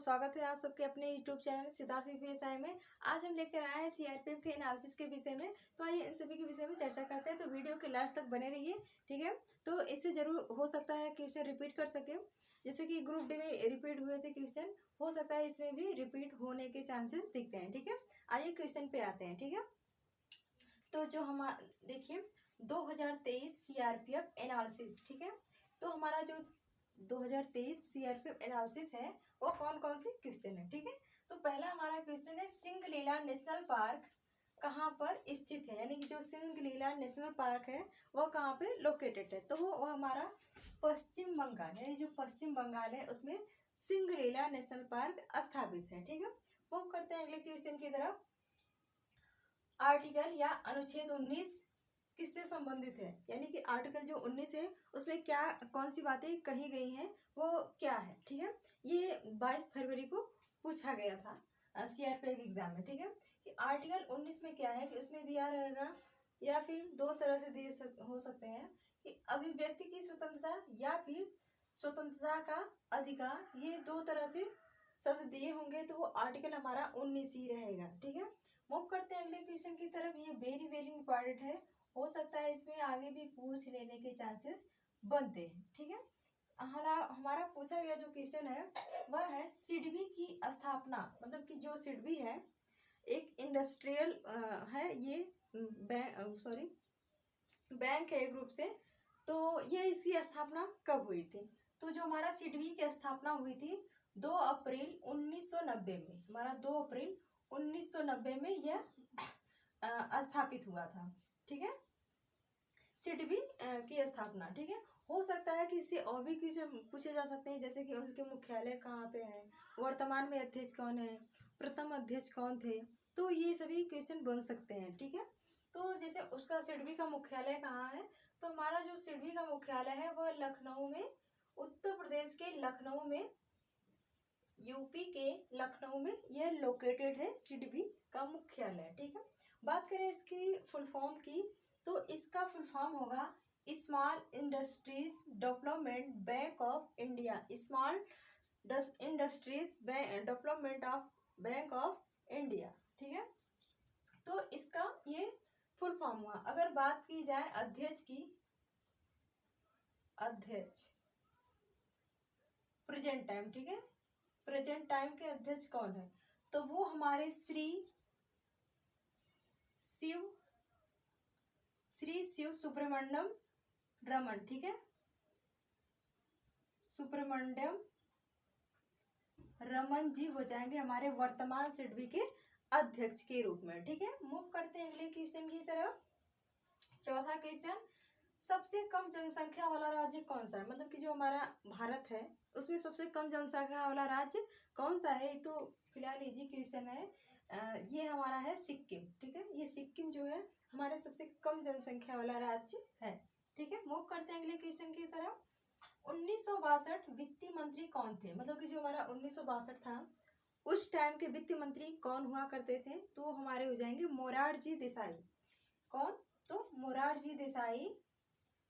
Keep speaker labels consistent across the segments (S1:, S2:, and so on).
S1: स्वागत है आप सबके अपने यूट्यूब चैनल सिद्धार्थ पीएसआई में। आज हम लेकर आए हैं सीआरपीएफ के एनालिसिस के विषय में। तो आइए इन सभी के विषय में चर्चा करते हैं, तो वीडियो के लास्ट तक बने रहिए, ठीक है। तो इससे जरूर हो सकता है क्वेश्चन रिपीट कर सके, जैसे कि ग्रुप डी में रिपीट हुए थे क्वेश्चन, हो सकता है इसमें भी रिपीट होने के चांसेस दिखते हैं, ठीक है। आइए क्वेश्चन पे आते हैं, ठीक है। तो जो हम देखिए 2023 सीआरपीएफ एनालिसिस, ठीक है। तो हमारा जो 2023 सीआरपीएफ एनालिसिस है वो कौन कौन से क्वेश्चन है, ठीक है। तो पहला हमारा क्वेश्चन है सिंगलीला नेशनल पार्क कहाँ पर स्थित है, यानी कि जो सिंगलीला नेशनल पार्क है वो कहाँ पे लोकेटेड है। तो वो हमारा पश्चिम बंगाल, यानी जो पश्चिम बंगाल है उसमें सिंगलीला नेशनल पार्क स्थापित है, ठीक है। वो करते हैं अगले क्वेश्चन की तरफ। आर्टिकल या अनुच्छेद 19 किससे संबंधित है, यानी कि आर्टिकल जो 19 है उसमें क्या कौन सी बातें कही गई हैं वो क्या है, ठीक है। ये 22 फरवरी को पूछा गया था सीआरपीएफ एग्जाम में, ठीक है। कि आर्टिकल 19 में क्या है कि उसमें दिया रहेगा, या फिर दो तरह से दिए हो सकते हैं कि अभिव्यक्ति की स्वतंत्रता या फिर स्वतंत्रता का अधिकार, ये दो तरह से शब्द दिए होंगे, तो वो आर्टिकल हमारा 19 ही रहेगा, ठीक है। मूव करते हैं अगले क्वेश्चन की तरफ। ये वेरी वेरी इंपॉर्टेंट है, हो सकता है इसमें आगे भी पूछ लेने के चांसेस बनते हैं, ठीक है। हमारा पूछा गया जो क्वेश्चन है वह है सिडबी की स्थापना, मतलब कि जो सिडबी है एक इंडस्ट्रियल है, ये बैंक है ग्रुप से। तो ये इसकी स्थापना कब हुई थी, तो जो हमारा सिडबी की स्थापना हुई थी 2 अप्रैल 1990 में, हमारा 2 अप्रैल 1990 में यह स्थापित हुआ था, ठीक है। सिडबी की स्थापना, ठीक है। हो सकता है कि इससे और भी क्वेश्चन पूछे जा सकते हैं, जैसे कि उनके मुख्यालय कहाँ पे है, वर्तमान में अध्यक्ष कौन है, प्रथम अध्यक्ष कौन थे, तो ये सभी क्वेश्चन बन सकते हैं, ठीक है। तो जैसे उसका सिडबी का मुख्यालय कहाँ है, तो हमारा जो सिडबी का मुख्यालय है वह लखनऊ में, उत्तर प्रदेश के लखनऊ में, यूपी के लखनऊ में यह लोकेटेड है सिडबी का मुख्यालय, ठीक है। बात करें इसकी फुल फॉर्म की, तो इसका फुल फॉर्म होगा small industries development bank of India, small industries development of bank of India, ठीक है। तो इसका ये फुल फॉर्म हुआ। अगर बात की जाए अध्यक्ष की, अध्यक्ष प्रेजेंट टाइम, ठीक है, प्रेजेंट टाइम के अध्यक्ष कौन है, तो वो हमारे श्री शिव सुब्रमण्यम रमन, ठीक है, सुब्रमण्यम रमन जी हो जाएंगे हमारे वर्तमान सिडबी के अध्यक्ष के रूप में, ठीक है। मूव करते हैं अगले क्वेश्चन की तरफ। चौथा क्वेश्चन, सबसे कम जनसंख्या वाला राज्य कौन सा है, मतलब कि जो हमारा भारत है उसमें सबसे कम जनसंख्या वाला राज्य कौन सा है। तो फिलहाल इजी क्वेश्चन है, ये हमारा है सिक्किम, ठीक है। ये सिक्किम जो है हमारे सबसे कम जनसंख्या वाला राज्य है, ठीक है। मूव करते हैं अगले क्वेश्चन की तरफ। 1962 वित्त मंत्री कौन थे, मतलब कि जो हमारा 1962 था उस टाइम के वित्त मंत्री कौन हुआ करते थे, तो हमारे हो जाएंगे मोरारजी देसाई। कौन, तो मोरारजी देसाई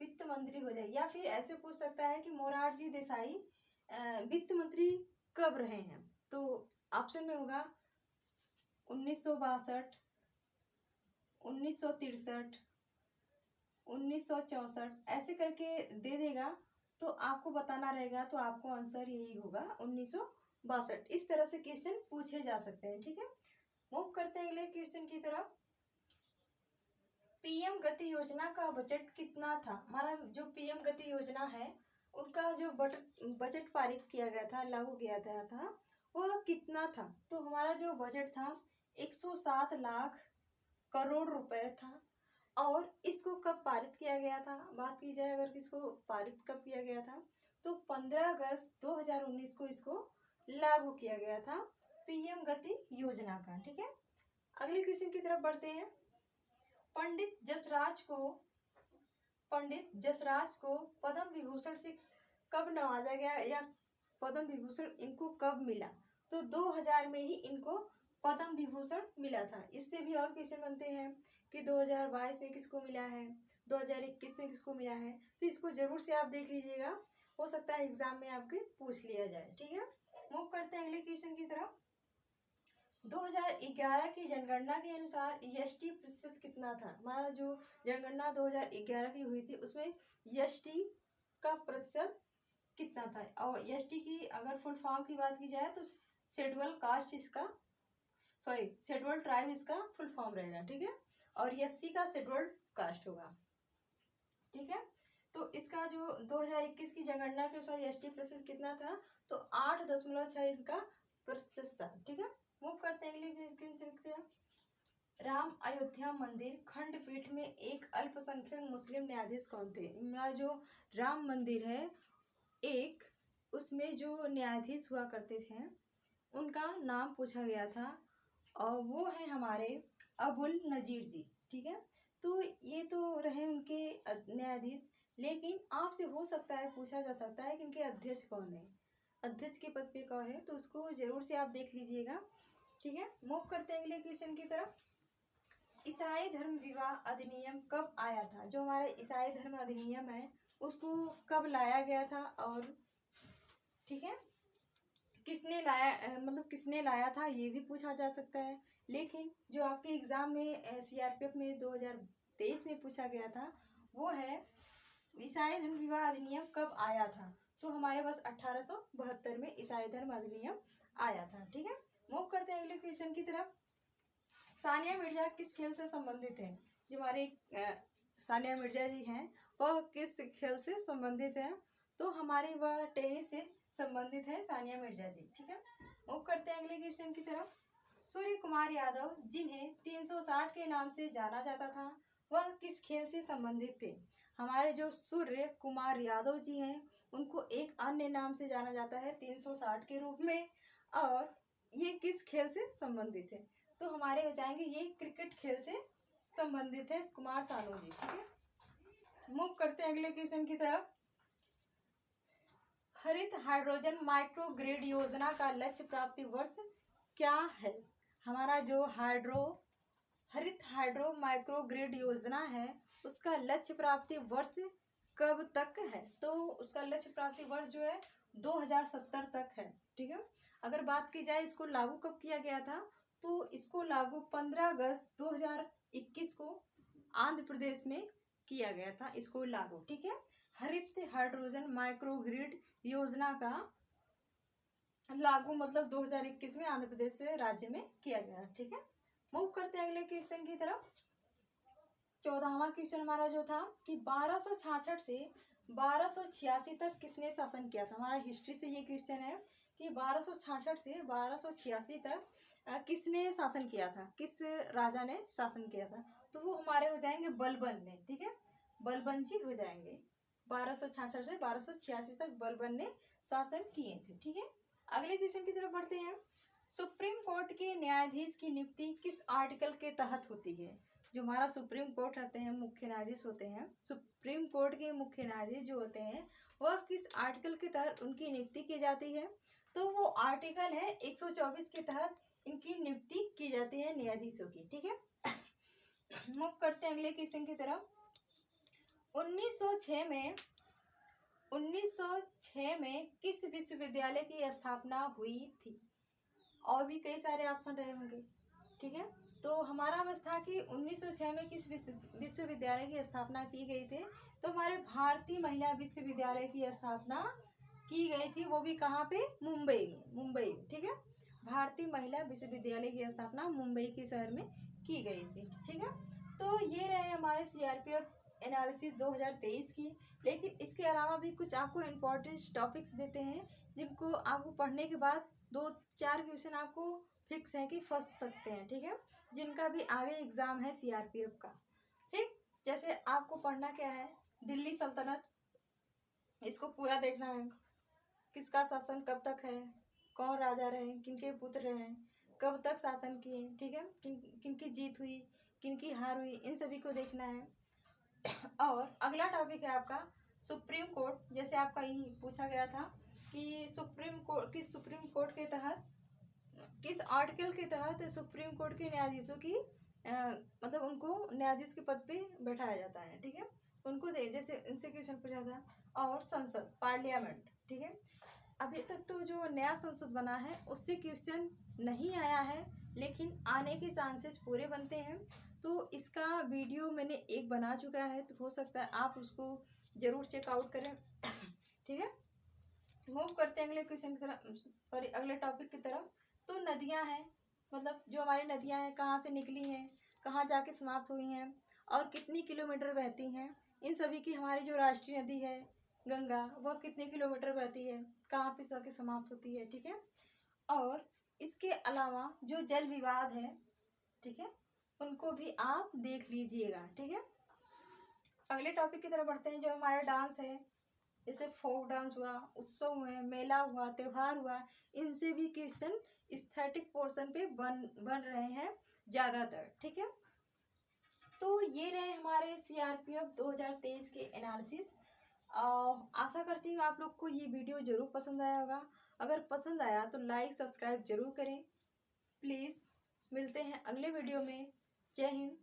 S1: वित्त मंत्री हो जाए, या फिर ऐसे पूछ सकता है कि मोरारजी देसाई वित्त मंत्री कब रहे हैं, तो ऑप्शन में होगा 1962, 1963, 1964, ऐसे करके दे देगा, तो आपको बताना रहेगा, तो आपको आंसर यही होगा 1962। इस तरह से क्वेश्चन पूछे जा सकते हैं, ठीक है। मूव करते हैं अगले क्वेश्चन की तरफ। पीएम गति योजना का बजट कितना था, हमारा जो पीएम गति योजना है उनका जो बजट पारित किया गया था, लागू किया गया था, वो कितना था, तो हमारा जो बजट था 107 लाख करोड़ रुपए था। और इसको कब पारित किया गया था, बात की जाए अगर इसको पारित कब किया गया था, तो 15 अगस्त 2019 को इसको लागू किया गया था पीएम गति योजना का, ठीक है। अगले क्वेश्चन की तरफ बढ़ते हैं। पंडित जसराज को पद्म विभूषण से कब नवाजा गया, या पद्म विभूषण इनको कब मिला, तो 2000 में ही इनको पद्म विभूषण मिला था। इससे भी और क्वेश्चन बनते हैं कि 2022 में किसको मिला है, 2021 में किसको मिला है, तो इसको जरूर से आप देख लीजिएगा, हो सकता है एग्जाम में आपके पूछ लिया जाए, ठीक है। मूव करते हैं अगले क्वेश्चन क्वेश्चन की तरफ। 2011 की जनगणना के अनुसार एसटी प्रतिशत कितना था? हमारा जो जनगणना 2011 की हुई थी उसमें एसटी का प्रतिशत कितना था? और एसटी की अगर फुल फॉर्म की बात की जाए तो शेड्यूल कास्ट इसका, सॉरी शेड्यूल ट्राइब इसका फुल फॉर्म रहेगा, ठीक है। और एससी का शेड्यूल कास्ट होगा, ठीक है। तो इसका जो 2021 की जनगणना के अनुसार एसटी प्रतिशत कितना था? तो 8.6 इनका प्रतिशत था, ठीक है। मूव करते हैं अगले देखते हैं। राम अयोध्या मंदिर खंडपीठ में एक अल्पसंख्यक मुस्लिम न्यायाधीश कौन थे? मेरा जो राम मंदिर है एक, उसमें जो न्यायाधीश हुआ करते थे उनका नाम पूछा गया था और वो है हमारे अबुल नजीर जी, ठीक है। तो ये तो रहे उनके न्यायाधीश, लेकिन आपसे हो सकता है पूछा जा सकता है कि इनके अध्यक्ष कौन है, अध्यक्ष के पद पे कौन है, तो उसको जरूर से आप देख लीजिएगा, ठीक है। मूव करते हैं अगले क्वेश्चन की तरफ। ईसाई धर्म विवाह अधिनियम कब आया था? जो हमारा ईसाई धर्म अधिनियम है उसको कब लाया गया था और, ठीक है, किसने लाया, मतलब किसने लाया था ये भी पूछा जा सकता है। लेकिन जो आपके एग्जाम में सीआरपीएफ में 2023 में पूछा गया था वो है ईसाई धर्म विवाह अधिनियम कब आया था? तो हमारे पास 1872 में ईसाई धर्म अधिनियम आया था, ठीक है। मूव करते हैं अगले क्वेश्चन की तरफ। सानिया मिर्जा किस खेल से संबंधित है? जो हमारे सानिया मिर्जा जी हैं वह किस खेल से संबंधित है? तो हमारी वह टेनिस से संबंधित है सानिया मिर्जा जी, ठीक है। मूव करते हैं अगले क्वेश्चन की तरफ। सूर्य कुमार यादव जिन्हें 360 के नाम से जाना जाता था वह किस खेल से संबंधित थे? हमारे जो सूर्य कुमार यादव जी हैं उनको एक अन्य नाम से जाना जाता है 360 के रूप में, और ये किस खेल से संबंधित है? तो हमारे हो जाएंगे ये क्रिकेट खेल से संबंधित है कुमार सानू जी, ठीक है। मूव करते हैं अगले क्वेश्चन की तरफ। हरित हाइड्रोजन माइक्रो ग्रिड योजना का लक्ष्य प्राप्ति वर्ष क्या है? हमारा जो हरित हाइड्रो माइक्रो ग्रिड योजना है उसका लक्ष्य प्राप्ति वर्ष कब तक है? तो उसका लक्ष्य प्राप्ति वर्ष जो है 2070 तक है, ठीक है। अगर बात की जाए इसको लागू कब किया गया था, तो इसको लागू 15 अगस्त 2021 को आंध्र प्रदेश में किया गया था, इसको लागू, ठीक है। हरित हाइड्रोजन माइक्रो ग्रिड योजना का लागू मतलब 2021 में आंध्र प्रदेश से राज्य में किया गया, ठीक है। मूव करते हैं अगले क्वेश्चन की तरफ। 14वां क्वेश्चन हमारा जो था कि 1266 से 1286 तक किसने शासन किया था? हमारा हिस्ट्री से ये क्वेश्चन है कि 1266 से 1286 तक किसने शासन किया था, किस राजा ने शासन किया था? तो वो हमारे हो जाएंगे बलबन ने, ठीक है, बलबन जी हो जाएंगे। 1266 से 1286 तक बलबन ने शासन किए थे, ठीक है। अगले क्वेश्चन की तरफ बढ़ते हैं। सुप्रीम कोर्ट के न्यायाधीश की नियुक्ति किस आर्टिकल के तहत होती है? जो हमारा सुप्रीम कोर्ट रहते हैं, मुख्य न्यायाधीश होते हैं, सुप्रीम कोर्ट के मुख्य न्यायाधीश जो होते हैं वह किस आर्टिकल के तहत उनकी नियुक्ति की जाती है? तो वो आर्टिकल है 124 के तहत इनकी नियुक्ति की जाती है न्यायाधीशों की, ठीक है। मूव करते हैं अगले क्वेश्चन की तरफ। 1906 में किस विश्वविद्यालय की स्थापना हुई थी? और भी कई सारे ऑप्शन रहे होंगे, ठीक है। तो हमारा बस था कि 1906 में किस विश्वविद्यालय की स्थापना की गई थी? तो हमारे भारतीय महिला विश्वविद्यालय की स्थापना की गई थी, वो भी कहाँ पे? मुंबई, ठीक है। भारतीय महिला विश्वविद्यालय की स्थापना मुंबई के शहर में की गई थी, ठीक है। तो ये रहे हमारे सीआरपीएफ एनालिसिस 2023 की। लेकिन इसके अलावा भी कुछ आपको इम्पोर्टेंट टॉपिक्स देते हैं जिनको आपको पढ़ने के बाद 2-4 क्वेश्चन आपको फिक्स है कि फंस सकते हैं, ठीक है, जिनका भी आगे एग्जाम है सीआरपीएफ का, ठीक। जैसे आपको पढ़ना क्या है, दिल्ली सल्तनत, इसको पूरा देखना है, किसका शासन कब तक है, कौन राजा रहे, किनके पुत्र रहे, कब तक शासन किए, ठीक है, किनकी जीत हुई, किनकी हार हुई, इन सभी को देखना है। और अगला टॉपिक है आपका सुप्रीम कोर्ट। जैसे आपका ये पूछा गया था कि सुप्रीम कोर्ट के तहत किस आर्टिकल के तहत सुप्रीम कोर्ट के न्यायाधीशों की मतलब उनको न्यायाधीश के पद पे बैठाया जाता है, ठीक है, उनको जैसे इनसे क्वेश्चन पूछा था। और संसद, पार्लियामेंट, ठीक है, अभी तक तो जो नया संसद बना है उससे क्वेश्चन नहीं आया है, लेकिन आने के चांसेस पूरे बनते हैं। तो इसका वीडियो मैंने एक बना चुका है, तो हो सकता है आप उसको ज़रूर चेकआउट करें। ठीक है, मूव करते हैं अगले क्वेश्चन की तरफ, सॉरी अगले टॉपिक की तरफ। तो नदियां हैं, मतलब जो हमारी नदियां हैं कहाँ से निकली हैं, कहाँ जाके समाप्त हुई हैं और कितनी किलोमीटर बहती हैं। इन सभी की हमारी जो राष्ट्रीय नदी है गंगा, वह कितने किलोमीटर बहती है, कहाँ पे जाके समाप्त होती है। ठीक है, और इसके अलावा जो जल विवाद है, ठीक है, उनको भी आप देख लीजिएगा। ठीक है, अगले टॉपिक की तरफ बढ़ते हैं। जो हमारा डांस है, जैसे फोक डांस हुआ, उत्सव हुए, मेला हुआ, त्योहार हुआ, इनसे भी क्वेश्चन एस्थेटिक पोर्शन पे बन रहे हैं ज़्यादातर। ठीक है, तो ये रहे हमारे सीआरपीएफ 2023 के एनालिसिस। आशा करती हूँ आप लोग को ये वीडियो ज़रूर पसंद आया होगा। अगर पसंद आया तो लाइक सब्सक्राइब जरूर करें प्लीज़। मिलते हैं अगले वीडियो में। जय हिंद।